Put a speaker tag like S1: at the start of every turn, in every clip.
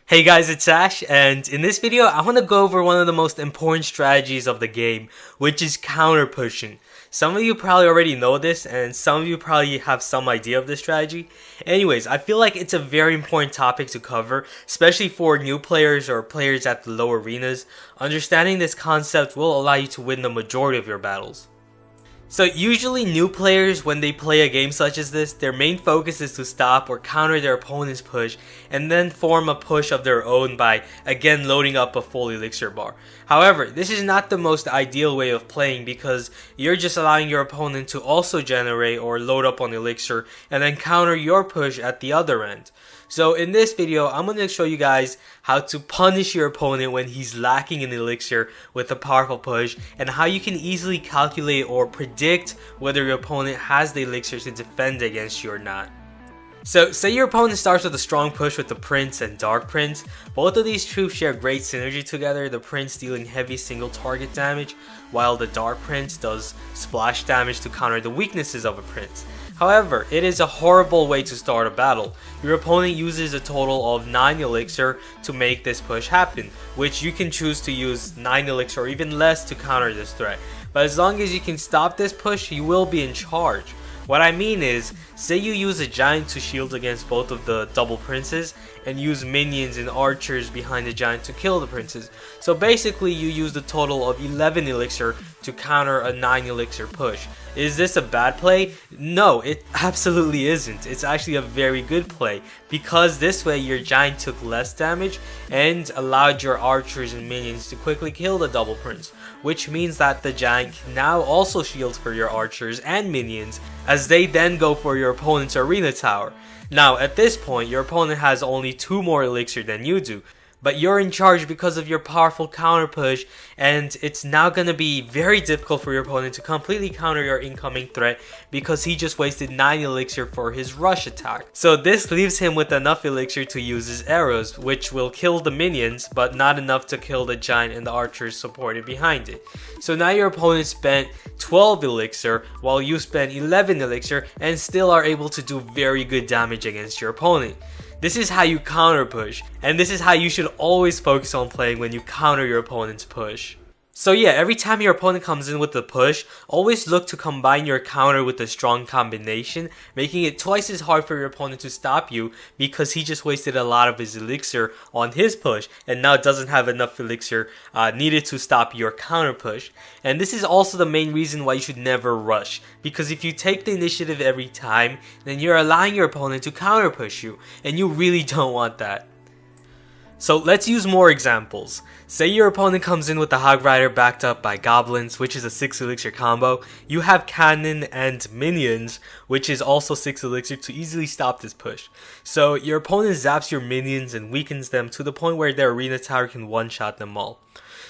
S1: Hey guys, it's Ash, and in this video, I want to go over one of the most important strategies of the game, which is counter pushing. Some of you probably already know this, and some of you probably have some idea of this strategy. Anyways, I feel like it's a very important topic to cover, especially for new players or players at the low arenas. Understanding this concept will allow you to win the majority of your battles. So usually new players, when they play a game such as this, their main focus is to stop or counter their opponent's push and then form a push of their own by again loading up a full elixir bar. However, this is not the most ideal way of playing because you're just allowing your opponent to also generate or load up on elixir and then counter your push at the other end. So in this video, I'm going to show you guys how to punish your opponent when he's lacking in elixir with a powerful push, and how you can easily calculate or predict whether your opponent has the elixir to defend against you or not. So say your opponent starts with a strong push with the Prince and Dark Prince. Both of these troops share great synergy together, the Prince dealing heavy single target damage, while the Dark Prince does splash damage to counter the weaknesses of a Prince. However, it is a horrible way to start a battle. Your opponent uses a total of 9 elixir to make this push happen, which you can choose to use 9 elixir or even less to counter this threat. But as long as you can stop this push, you will be in charge. What I mean is, say you use a giant to shield against both of the double princes and use minions and archers behind the giant to kill the princes. So basically you use a total of 11 elixir to counter a 9 elixir push. Is this a bad play? No, it absolutely isn't. It's actually a very good play because this way your giant took less damage and allowed your archers and minions to quickly kill the double prince, which means that the giant can now also shield for your archers and minions as they then go for your opponent's arena tower. Now at this point your opponent has only 2 more elixir than you do, but you're in charge because of your powerful counter push, and it's now going to be very difficult for your opponent to completely counter your incoming threat because he just wasted 9 elixir for his rush attack. So this leaves him with enough elixir to use his arrows, which will kill the minions but not enough to kill the giant and the archers supported behind it. So now your opponent spent 12 elixir while you spent 11 elixir and still are able to do very good damage against your opponent. This is how you counter push, and this is how you should always focus on playing when you counter your opponent's push. So yeah, every time your opponent comes in with the push, always look to combine your counter with a strong combination, making it twice as hard for your opponent to stop you because he just wasted a lot of his elixir on his push and now doesn't have enough elixir needed to stop your counter push. And this is also the main reason why you should never rush, because if you take the initiative every time, then you're allowing your opponent to counter push you, and you really don't want that. So let's use more examples. Say your opponent comes in with the Hog Rider backed up by Goblins, which is a 6 elixir combo. You have Cannon and Minions, which is also 6 elixir to easily stop this push. So your opponent zaps your minions and weakens them to the point where their arena tower can one-shot them all.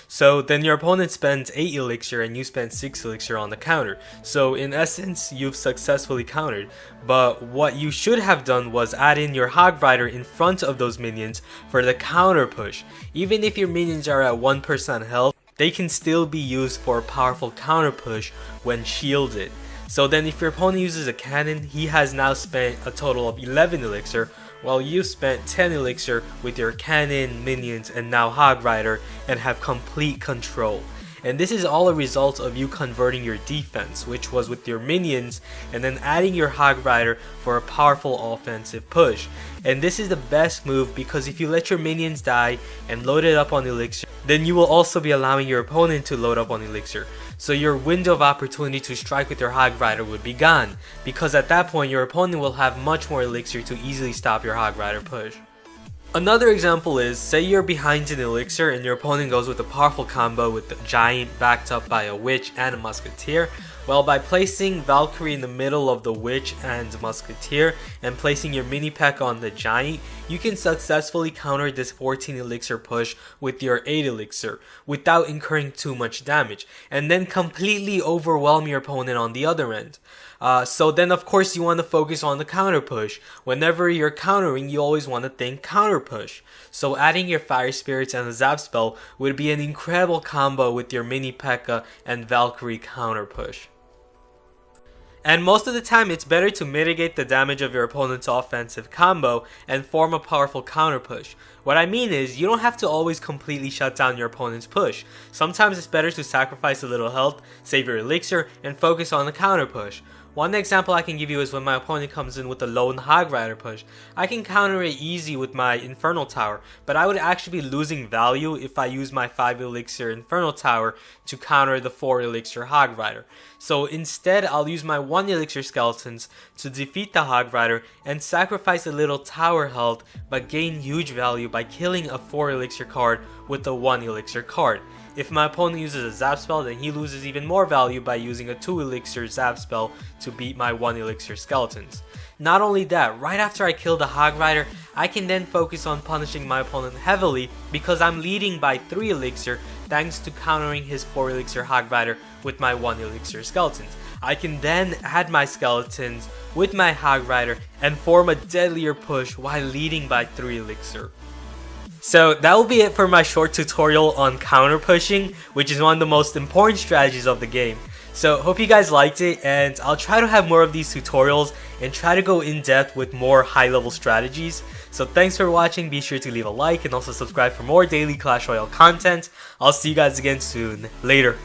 S1: So then your opponent spends 8 elixir and you spend 6 elixir on the counter. So in essence, you've successfully countered. But what you should have done was add in your Hog Rider in front of those minions for the counter push. Even if your minions are at 1% health, they can still be used for a powerful counter push when shielded. So then if your opponent uses a cannon, he has now spent a total of 11 elixir, while you spent 10 elixir with your cannon, minions, and now Hog Rider, and have complete control. And this is all a result of you converting your defense, which was with your minions, and then adding your Hog Rider for a powerful offensive push. And this is the best move because if you let your minions die and load it up on elixir, then you will also be allowing your opponent to load up on elixir. So your window of opportunity to strike with your Hog Rider would be gone, because at that point your opponent will have much more elixir to easily stop your Hog Rider push. Another example is, say you're behind an elixir and your opponent goes with a powerful combo with the giant backed up by a witch and a musketeer. Well, by placing Valkyrie in the middle of the witch and musketeer and placing your mini P.E.K.K.A on the giant, you can successfully counter this 14 elixir push with your 8 elixir without incurring too much damage, and then completely overwhelm your opponent on the other end. So then of course you want to focus on the counter push. Whenever you're countering, you always want to think counter push. So adding your fire spirits and a zap spell would be an incredible combo with your mini P.E.K.K.A and Valkyrie counter push. And most of the time, it's better to mitigate the damage of your opponent's offensive combo and form a powerful counter push. What I mean is, you don't have to always completely shut down your opponent's push. Sometimes it's better to sacrifice a little health, save your elixir, and focus on the counter push. One example I can give you is when my opponent comes in with a lone Hog Rider push. I can counter it easy with my Infernal Tower, but I would actually be losing value if I use my 5 elixir Infernal Tower to counter the 4 elixir Hog Rider. So instead, I'll use my 1 elixir skeletons to defeat the Hog Rider and sacrifice a little tower health but gain huge value by killing a 4 elixir card with the 1 elixir card. If my opponent uses a zap spell, then he loses even more value by using a 2 elixir zap spell to beat my 1 elixir skeletons. Not only that, right after I kill the Hog Rider, I can then focus on punishing my opponent heavily because I'm leading by 3 elixir thanks to countering his 4 elixir Hog Rider with my 1 elixir skeletons. I can then add my skeletons with my Hog Rider and form a deadlier push while leading by 3 elixir. So that will be it for my short tutorial on counter pushing, which is one of the most important strategies of the game. So hope you guys liked it, and I'll try to have more of these tutorials and try to go in depth with more high level strategies. So thanks for watching, be sure to leave a like and also subscribe for more daily Clash Royale content. I'll see you guys again soon. Later.